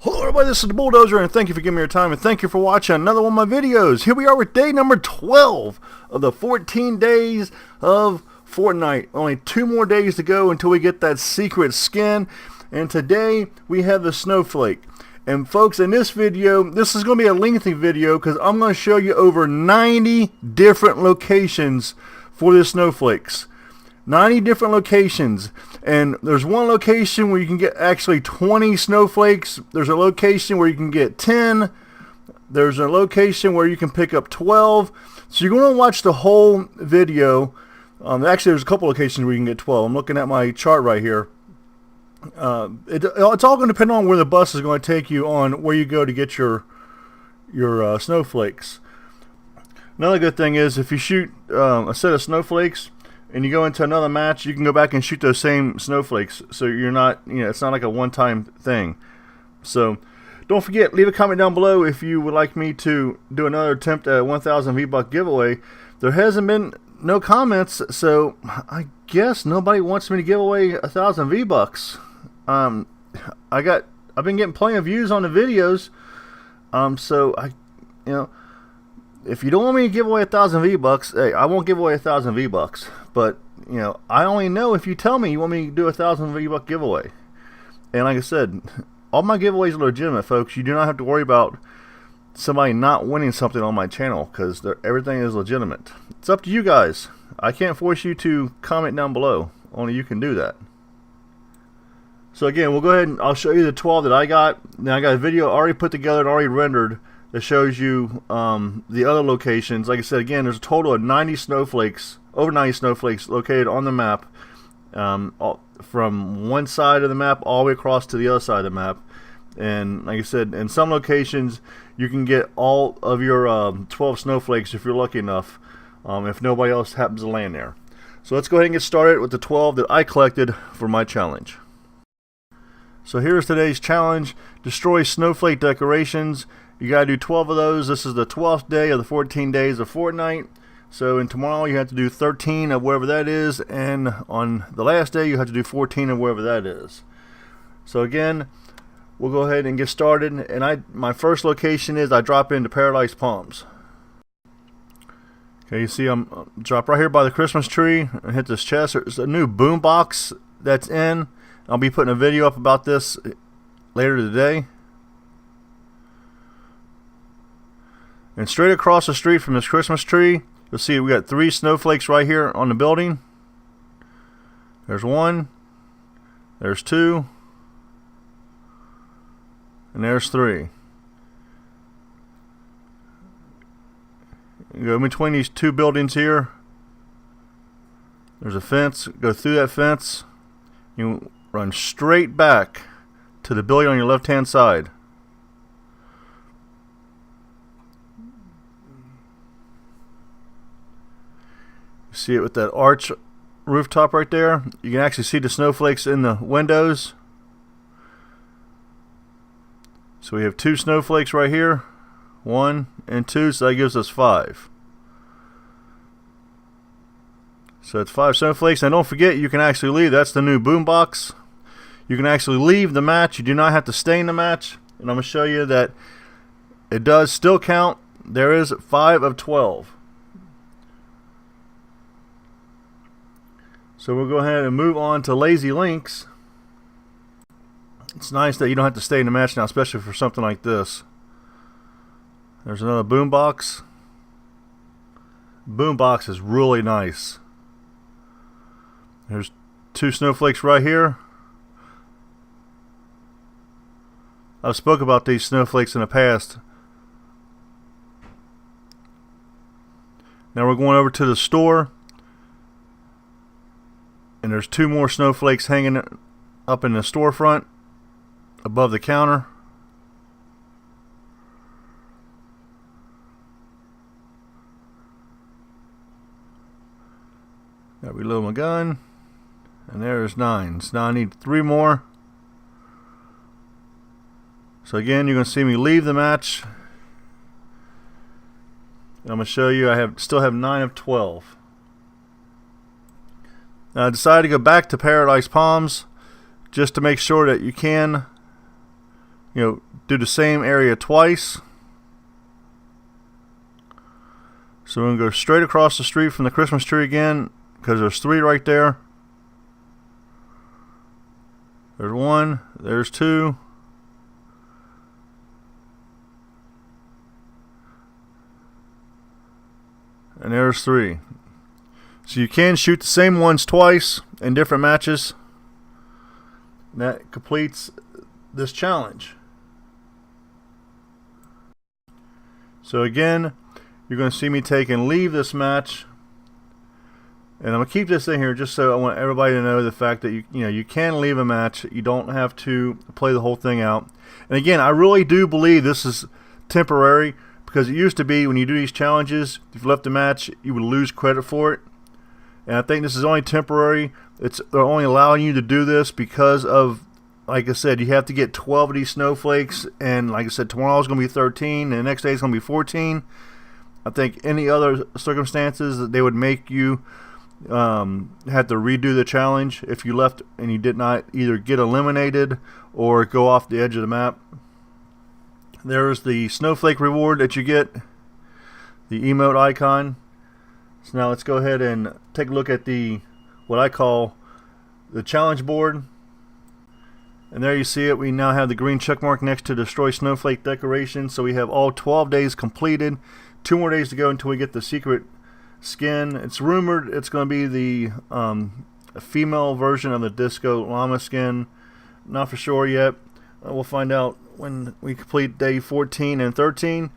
Hello everybody, this is the Bulldozer, and thank you for giving me your time, and thank you for watching another one of my videos. Here we are with day number 12 of the 14 days of Fortnite. Only 2 more days to go until we get that secret skin, and today we have the snowflake. And folks, in this video, this is going to be a lengthy video because I'm going to show you over 90 different locations for the snowflakes. 90 different locations, and there's one location where you can get actually 20 snowflakes. There's a location where you can get 10. There's a location where you can pick up 12. So you're going to watch the whole video. Actually, there's a couple locations where you can get 12. I'm looking at my chart right here. It's all going to depend on where the bus is going to take you on where you go to get your snowflakes. Another good thing is if you shoot a set of snowflakes and you go into another match, you can go back and shoot those same snowflakes. So you're not, it's not like a one-time thing. So don't forget, leave a comment down below if you would like me to do another attempt at a 1,000 V-Buck giveaway. There hasn't been no comments, so I guess nobody wants me to give away 1,000 V-Bucks. I've been getting plenty of views on the videos. So if you don't want me to give away 1,000 V-Bucks, hey, I won't give away 1,000 V-Bucks. But, I only know if you tell me you want me to do a 1,000 V-Buck giveaway. And like I said, all my giveaways are legitimate, folks. You do not have to worry about somebody not winning something on my channel because everything is legitimate. It's up to you guys. I can't force you to comment down below. Only you can do that. So again, we'll go ahead and I'll show you the 12 that I got. Now I got a video already put together and already rendered that shows you the other locations. Like I said, again, there's a total of 90 snowflakes, over 90 snowflakes located on the map, from one side of the map all the way across to the other side of the map. And like I said, in some locations you can get all of your 12 snowflakes if you're lucky enough, if nobody else happens to land there. So let's go ahead and get started with the 12 that I collected for my challenge. So here's today's challenge: destroy snowflake decorations. You gotta do 12 of those. This is the 12th day of the 14 days of Fortnite. So tomorrow you have to do 13 of wherever that is, and on the last day you have to do 14 of wherever that is. So again, we'll go ahead and get started. And my first location is I drop into Paradise Palms. Okay, you see I'm drop right here by the Christmas tree and hit this chest. There's a new boom box that's in. I'll be putting a video up about this later today. And straight across the street from this Christmas tree, you'll see we got 3 snowflakes right here on the building. There's 1, there's 2, and there's 3. You go in between these 2 buildings here. There's a fence. Go through that fence. You run straight back to the building on your left-hand side. See it with that arch rooftop right there? You can actually see the snowflakes in the windows. So we have 2 snowflakes right here. 1 and 2, so that gives us 5. So it's 5 snowflakes. And don't forget, you can actually leave. That's the new boombox. You can actually leave the match. You do not have to stay in the match. And I'm going to show you that it does still count. There is 5 of 12. So we'll go ahead and move on to Lazy Links. It's nice that you don't have to stay in the match now, especially for something like this. There's another boombox. Boombox is really nice. There's 2 snowflakes right here. I've spoke about these snowflakes in the past. Now we're going over to the store. And there's 2 more snowflakes hanging up in the storefront above the counter. Got to reload my gun. And there's 9. So now I need 3 more. So again, you're going to see me leave the match. And I'm going to show you I still have 9 of 12. Now I decided to go back to Paradise Palms just to make sure that you can do the same area twice. So we're going to go straight across the street from the Christmas tree again, because there's 3 right there. There's 1, there's 2. And there's 3. So you can shoot the same ones twice in different matches. And that completes this challenge. So again, you're going to see me take and leave this match. And I'm going to keep this in here just so I want everybody to know the fact that you can leave a match. You don't have to play the whole thing out. And again, I really do believe this is temporary, because it used to be when you do these challenges, if you left the match, you would lose credit for it. And I think this is only temporary. They're only allowing you to do this because of, like I said, you have to get 12 of these snowflakes. And like I said, tomorrow's going to be 13, and the next day is going to be 14. I think any other circumstances that they would make you have to redo the challenge if you left and you did not either get eliminated or go off the edge of the map. There's the snowflake reward that you get, the emote icon. So now let's go ahead and take a look at what I call the challenge board. And there you see it. We now have the green check mark next to destroy snowflake decoration. So we have all 12 days completed. 2 more days to go until we get the secret skin. It's rumored it's going to be the female version of the disco llama skin. Not for sure yet. We'll find out when we complete day 14 and 13.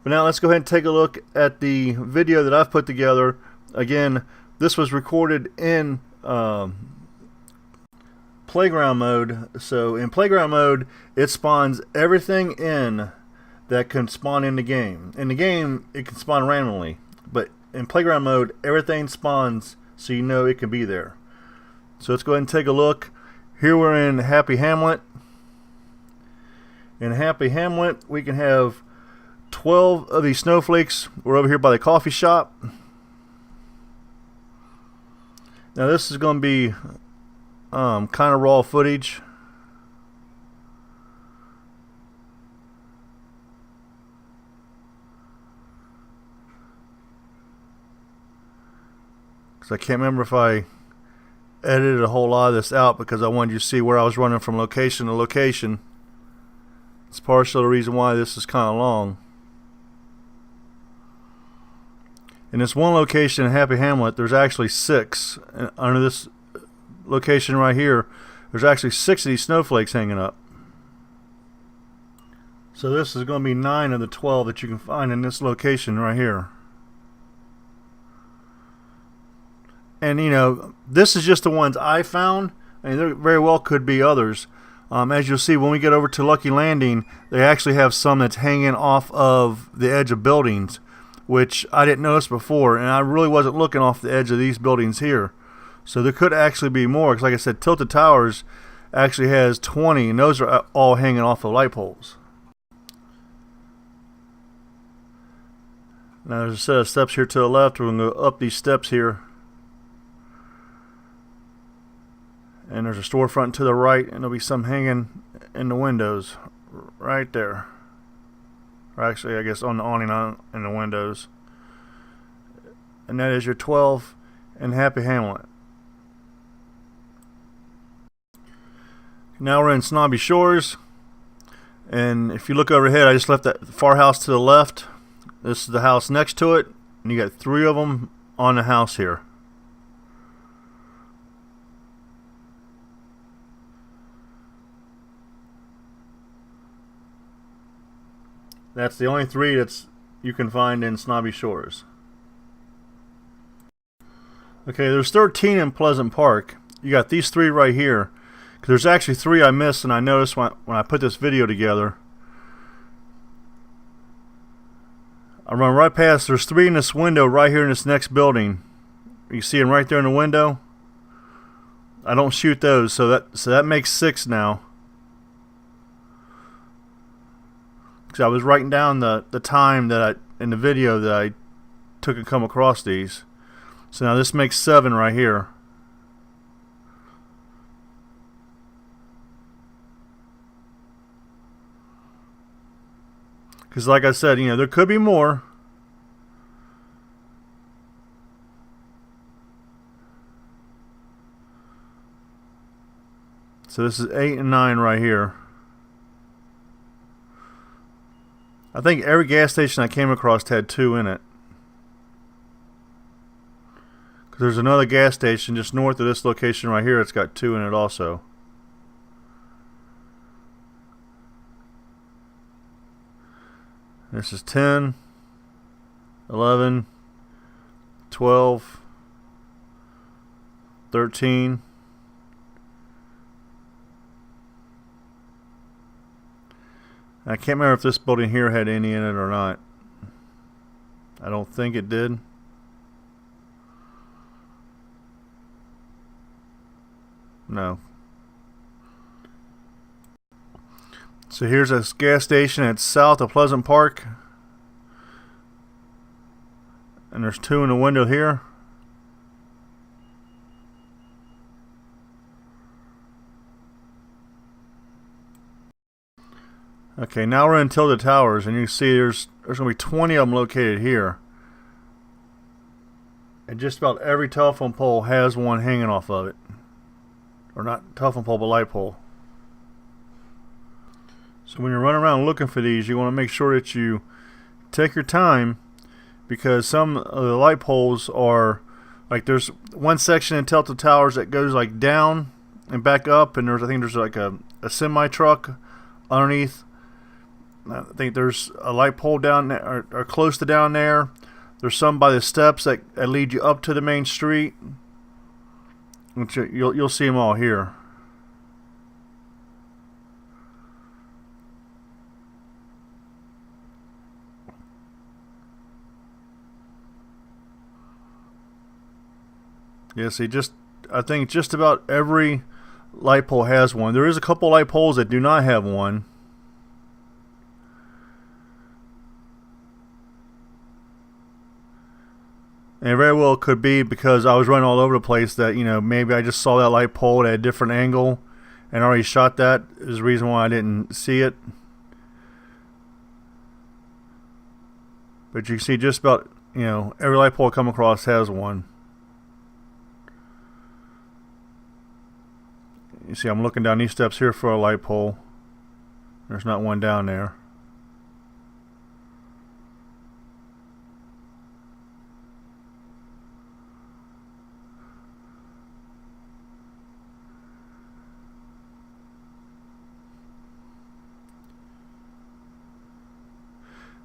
But now let's go ahead and take a look at the video that I've put together. Again, this was recorded in playground mode. So in playground mode, it spawns everything in that can spawn in the game. In the game, it can spawn randomly, but in playground mode, everything spawns so you know it can be there. So let's go ahead and take a look. Here we're in Happy Hamlet. In Happy Hamlet, we can have 12 of these snowflakes. We're over here by the coffee shop. Now this is going to be kind of raw footage. I can't remember if I edited a whole lot of this out because I wanted you to see where I was running from location to location. It's partially the reason why this is kind of long. In this one location in Happy Hamlet, there's actually 6. And under this location right here, there's actually 6 of these snowflakes hanging up. So this is going to be 9 of the 12 that you can find in this location right here. And this is just the ones I found. I mean, there very well could be others. As you'll see when we get over to Lucky Landing, they actually have some that's hanging off of the edge of buildings, which I didn't notice before, and I really wasn't looking off the edge of these buildings here. So there could actually be more, because like I said, Tilted Towers actually has 20, and those are all hanging off of light poles. Now there's a set of steps here to the left. We're going to go up these steps here. And there's a storefront to the right, and there'll be some hanging in the windows right there. Or actually, I guess on the awning in the windows. And that is your 12 in Happy Hamlet. Now we're in Snobby Shores. And if you look overhead, I just left that far house to the left. This is the house next to it. And you got 3 of them on the house here. That's the only 3 that's you can find in Snobby Shores. Okay, there's 13 in Pleasant Park. You got these 3 right here. There's actually 3 I missed, and I noticed when I put this video together. I run right past. There's 3 in this window right here in this next building. You see them right there in the window. I don't shoot those, so that makes 6 now. Because I was writing down the time that in the video that I took and come across these. So now this makes 7 right here. Because like I said, you know, there could be more. So this is 8 and 9 right here. I think every gas station I came across had 2 in it. Because there's another gas station just north of this location right here. It's got 2 in it also. This is 10, 11, 12, 13. I can't remember if this building here had any in it or not. I don't think it did. No. So here's a gas station. It's south of Pleasant Park. And there's 2 in the window here. Okay, now we're in Untitled Towers, and you can see there's going to be 20 of them located here. And just about every telephone pole has one hanging off of it. Or not telephone pole, but light pole. So when you're running around looking for these, you want to make sure that you take your time, because some of the light poles are, like, there's one section in Untitled Towers that goes like down and back up, and I think there's like a semi truck underneath. I think there's a light pole down there, or close to down there. There's some by the steps that lead you up to the main street. Which you'll see them all here. Yeah, see, I think just about every light pole has one. There is a couple light poles that do not have one. And it very well could be because I was running all over the place that, you know, maybe I just saw that light pole at a different angle and already shot that is the reason why I didn't see it. But you can see just about, you know, every light pole I come across has one. You see, I'm looking down these steps here for a light pole. There's not one down there.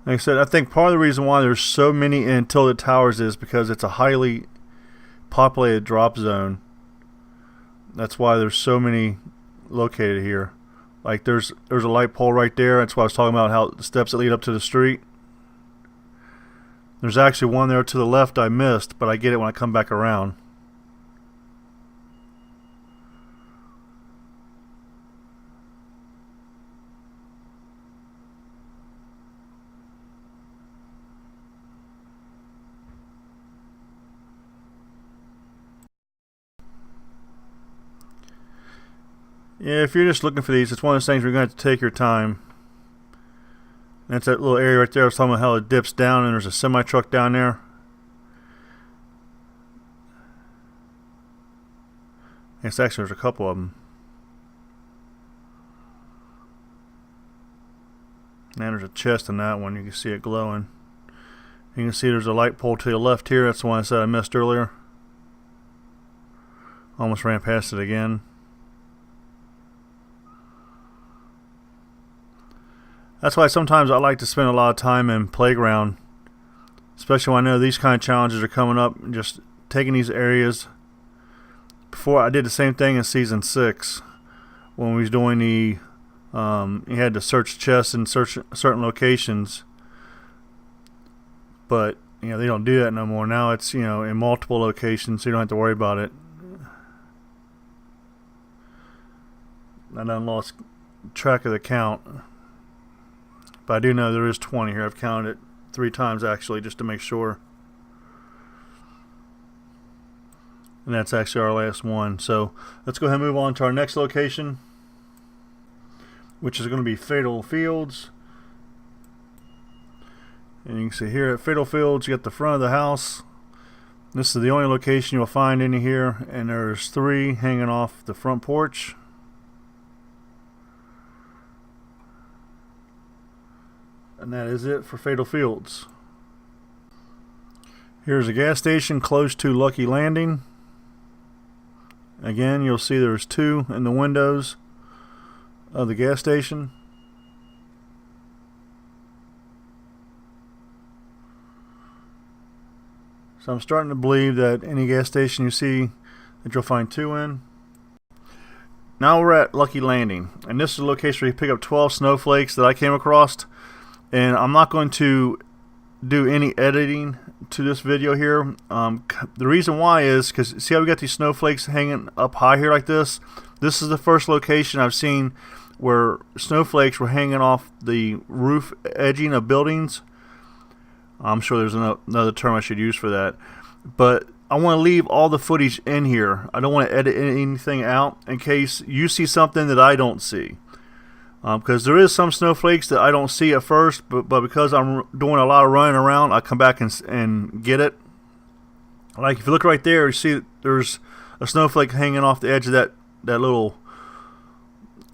Like I said, I think part of the reason why there's so many in Untitled Towers is because it's a highly populated drop zone. That's why there's so many located here. Like there's a light pole right there. That's why I was talking about how the steps that lead up to the street. There's actually one there to the left I missed, but I get it when I come back around. Yeah, if you're just looking for these, it's one of those things where you're going to have to take your time. That's that little area right there. I was talking about how it dips down and there's a semi-truck down there. Yes, actually there's a couple of them. And there's a chest in that one. You can see it glowing. You can see there's a light pole to the left here. That's the one I said I missed earlier. Almost ran past it again. That's why sometimes I like to spend a lot of time in Playground, especially when I know these kind of challenges are coming up, and just taking these areas. Before, I did the same thing in Season 6 when we was doing the, you had to search chests in certain locations, but you know they don't do that no more. Now it's, you know, in multiple locations, so you don't have to worry about it. I done lost track of the count. But I do know there is 20 here. I've counted it 3 times actually just to make sure. And that's actually our last one. So let's go ahead and move on to our next location, which is going to be Fatal Fields. And you can see here at Fatal Fields, you got the front of the house. This is the only location you'll find in here, and there's 3 hanging off the front porch. And that is it for Fatal Fields. Here's a gas station close to Lucky Landing. Again, you'll see there's 2 in the windows of the gas station. So I'm starting to believe that any gas station you see that you'll find 2 in. Now we're at Lucky Landing, and this is a location where you pick up 12 snowflakes that I came across. And I'm not going to do any editing to this video here. The reason why is because see how we got these snowflakes hanging up high here like this? This is the first location I've seen where snowflakes were hanging off the roof edging of buildings. I'm sure there's another term I should use for that. But I want to leave all the footage in here. I don't want to edit anything out in case you see something that I don't see. Because there is some snowflakes that I don't see at first, but because I'm doing a lot of running around, I come back and get it. Like if you look right there, you see there's a snowflake hanging off the edge of that little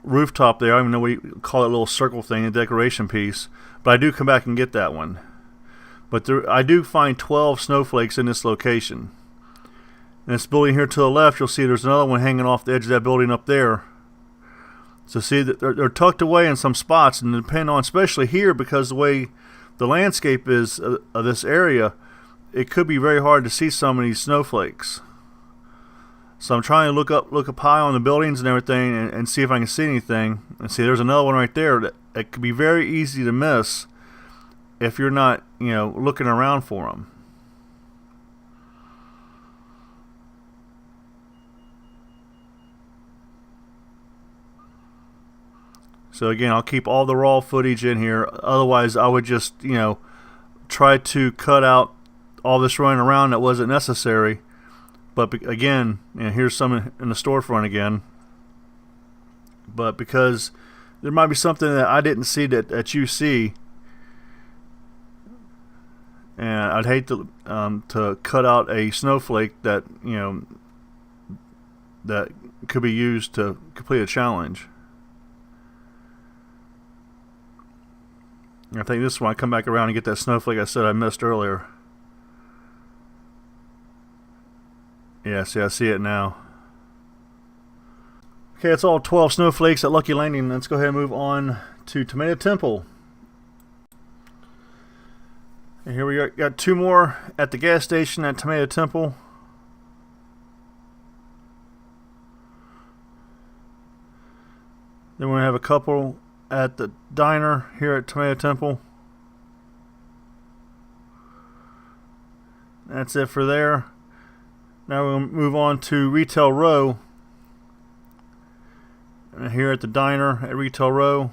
rooftop there. I don't even know what you call it, little circle thing, a decoration piece. But I do come back and get that one. But I do find 12 snowflakes in this location. And this building here to the left, you'll see there's another one hanging off the edge of that building up there. So see that they're tucked away in some spots, and depending on, especially here, because the way the landscape is of this area, it could be very hard to see some of these snowflakes. So I'm trying to look up high on the buildings and everything, and see if I can see anything. And see, there's another one right there that could be very easy to miss if you're not, looking around for them. So again, I'll keep all the raw footage in here. Otherwise, I would just, try to cut out all this running around that wasn't necessary. But again, here's some in the storefront again. But because there might be something that I didn't see that you see, and I'd hate to cut out a snowflake that that could be used to complete a challenge. I think this one I come back around and get that snowflake I said I missed earlier. Yeah, see, I see it now. Okay, it's all 12 snowflakes at Lucky Landing. Let's go ahead and move on to Tomato Temple. And here we got 2 more at the gas station at Tomato Temple. Then we're going to have a couple at the diner here at Tomato Temple. That's it for there. Now we'll move on to Retail Row. And here at the diner at Retail Row.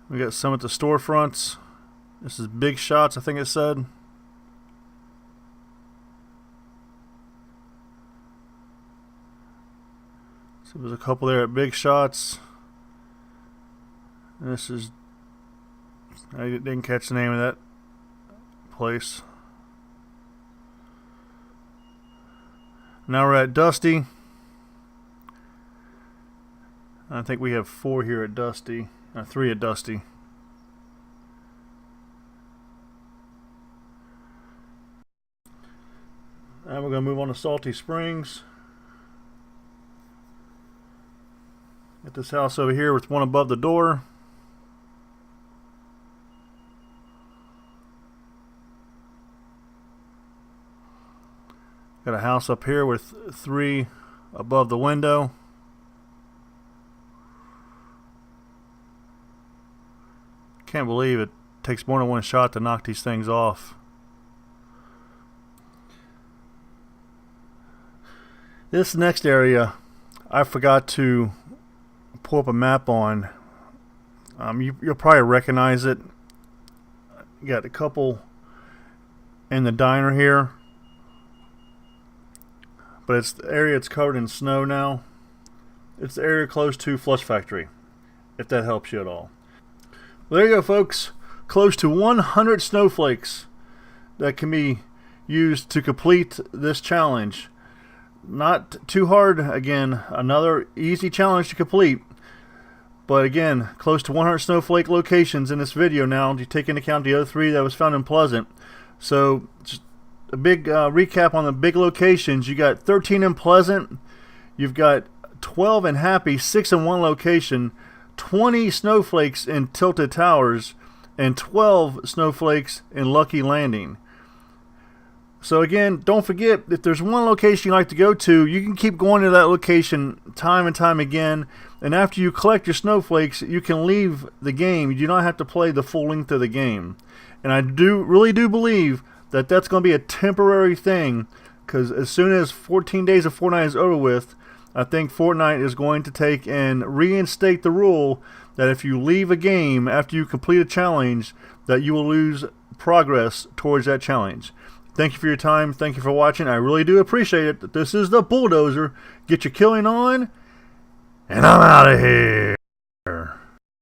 We got some at the storefronts. This is Big Shots, I think it said. So there's a couple there at Big Shots. And this is, I didn't catch the name of that place. Now we're at Dusty. I think we have 4 here at Dusty. 3 at Dusty. Now we're going to move on to Salty Springs. Got this house over here with one above the door. Got a house up here with 3 above the window. Can't believe it takes more than one shot to knock these things off. This next area I forgot to pull up a map on. You'll probably recognize it. You got a couple in the diner here. But it's the area that's covered in snow now. It's the area close to Flush Factory. if that helps you at all. Well, there you go, folks. Close to 100 snowflakes that can be used to complete this challenge. Not too hard. Again, another easy challenge to complete. But again, close to 100 snowflake locations in this video now. You take into account the other 3 that was found in Pleasant. So just a big recap on the big locations. You got 13 in Pleasant. You've got 12 in Happy, 6 in one location, 20 snowflakes in Tilted Towers, and 12 snowflakes in Lucky Landing. So again, don't forget, if there's one location you like to go to, you can keep going to that location time and time again. And after you collect your snowflakes, you can leave the game. You do not have to play the full length of the game. And I really do believe that that's going to be a temporary thing, because as soon as 14 Days of Fortnite is over with, I think Fortnite is going to take and reinstate the rule that if you leave a game after you complete a challenge, that you will lose progress towards that challenge. Thank you for your time. Thank you for watching. I really do appreciate it. This is the Bulldozer. Get your killing on, and I'm out of here.